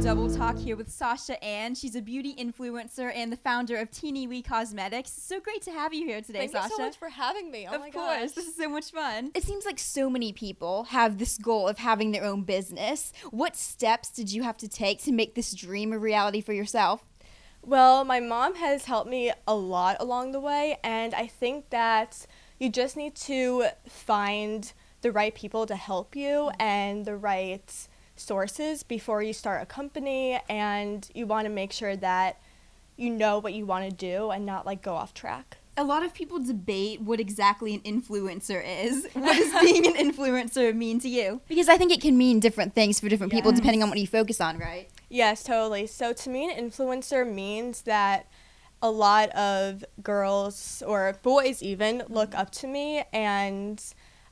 Double Talk here with Sasha Ann. She's a beauty influencer and the founder of Teeny Wee Cosmetics. So great to have you here today, Thank Sasha. Thank you so much for having me. Oh my gosh. Of course, this is so much fun. It seems like so many people have this goal of having their own business. What steps did you have to take to make this dream a reality for yourself? Well, my mom has helped me a lot along the way, and I think that you just need to find the right people to help you and the right sources before you start a company, and you want to make sure that you know what you want to do and not like go off track. A lot of people debate what exactly an influencer is. What does being an influencer mean to you? Because I think it can mean different things for different people depending on what you focus on, right? Yes, totally. So to me, an influencer means that a lot of girls or boys even look up to me, and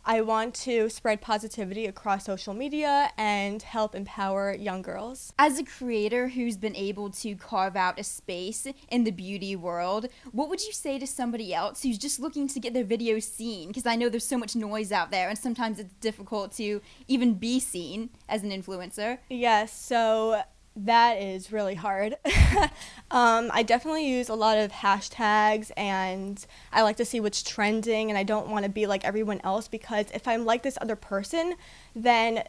I want to spread positivity across social media and help empower young girls. As a creator who's been able to carve out a space in the beauty world, what would you say to somebody else who's just looking to get their videos seen? Because I know there's so much noise out there, and sometimes it's difficult to even be seen as an influencer. Yes, so that is really hard. I definitely use a lot of hashtags, and I like to see what's trending, and I don't want to be like everyone else, because if I'm like this other person, then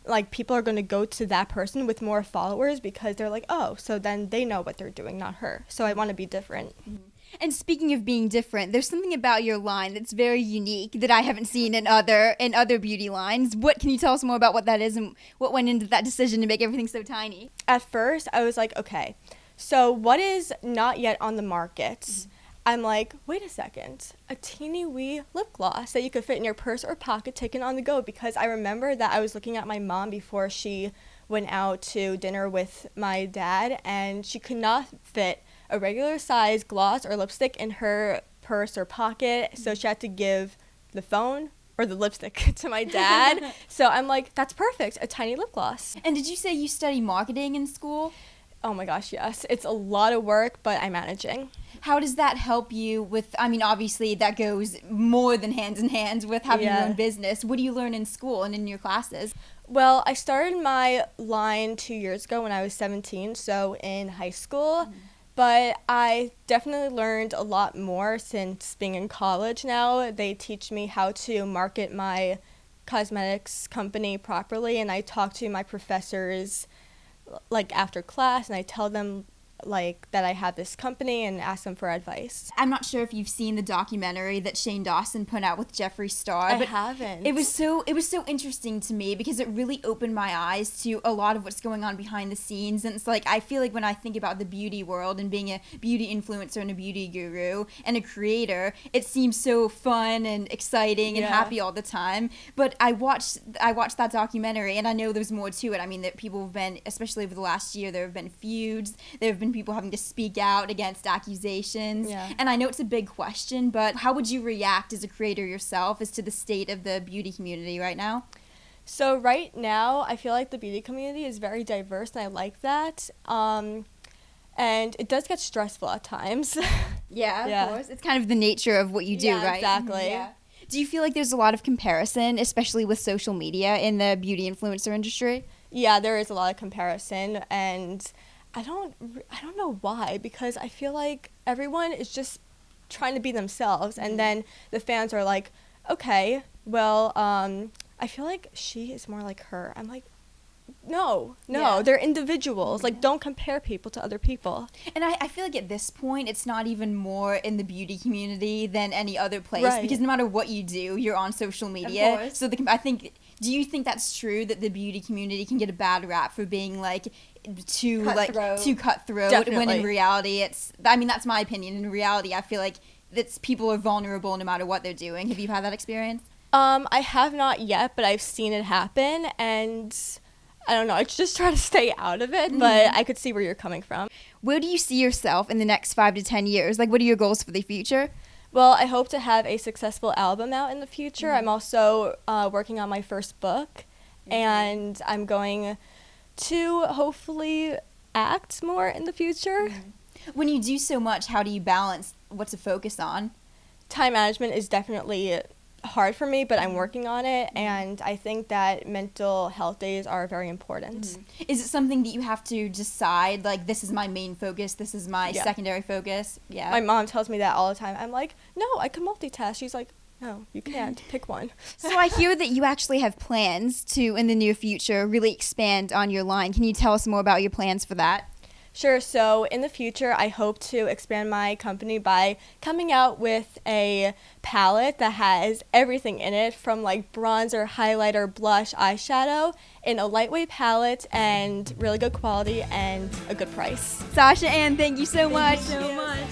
like people are going to go to that person with more followers because they're like, oh, so then they know what they're doing, not her. So I want to be different. Mm-hmm. And speaking of being different, there's something about your line that's very unique that I haven't seen in other beauty lines. What can you tell us more about what that is and what went into that decision to make everything so tiny? At first, I was like, okay, so what is not yet on the market? Mm-hmm. I'm like, wait a second, a teeny wee lip gloss that you could fit in your purse or pocket, taken on the go, because I remember that I was looking at my mom before she went out to dinner with my dad, and she could not fit a regular size gloss or lipstick in her purse or pocket, so she had to give the phone or the lipstick to my dad. So I'm like, that's perfect, a tiny lip gloss. And did you say you study marketing in school? Oh my gosh, yes. It's a lot of work, but I'm managing. How does that help you with, I mean, obviously that goes more than hands in hand with having your own business. What do you learn in school and in your classes? Well, I started my line 2 years ago when I was 17, so in high school. Mm-hmm. But I definitely learned a lot more since being in college now. They teach me how to market my cosmetics company properly, and I talk to my professors like after class, and I tell them like that I have this company and ask them for advice. I'm not sure if you've seen the documentary that Shane Dawson put out with Jeffree Star. I haven't. It was so interesting to me because it really opened my eyes to a lot of what's going on behind the scenes. And it's like, I feel like when I think about the beauty world and being a beauty influencer and a beauty guru and a creator, it seems so fun and exciting and happy all the time. But I watched that documentary, and I know there's more to it. I mean, that people have been, especially over the last year, there have been feuds, there have been people having to speak out against accusations. And I know it's a big question, but how would you react as a creator yourself as to the state of the beauty community right now? So right now, I feel like the beauty community is very diverse, and I like that. And it does get stressful at times. Of course. It's kind of the nature of what you do, right? Exactly. Yeah. Do you feel like there's a lot of comparison, especially with social media in the beauty influencer industry? Yeah, there is a lot of comparison, and I don't know why, because I feel like everyone is just trying to be themselves, and then the fans are like, okay, well, I feel like she is more like her. I'm like, no, they're individuals. Like, don't compare people to other people. And I feel like at this point, it's not even more in the beauty community than any other place, because no matter what you do, you're on social media. Of course. So do you think that's true, that the beauty community can get a bad rap for being like too cutthroat? Definitely. When in reality that's my opinion. In reality, I feel like people are vulnerable no matter what they're doing. Have you had that experience? I have not yet, but I've seen it happen, and I don't know, I just try to stay out of it, but I could see where you're coming from. Where do you see yourself in the next 5 to 10 years? Like, what are your goals for the future? Well, I hope to have a successful album out in the future. I'm also working on my first book, and I'm going to hopefully act more in the future. When you do so much, how do you balance what to focus on? Time management is definitely hard for me, but I'm working on it, and I think that mental health days are very important. Is it something that you have to decide, like, this is my main focus, this is my Yeah. secondary focus? Yeah. My mom tells me that all the time. I'm like, no, I can multitask. She's like, no, you can't. Pick one. So I hear that you actually have plans to, in the near future, really expand on your line. Can you tell us more about your plans for that? Sure. So in the future, I hope to expand my company by coming out with a palette that has everything in it, from like bronzer, highlighter, blush, eyeshadow, in a lightweight palette and really good quality and a good price. Sasha Ann, thank you so much. Thank you so much.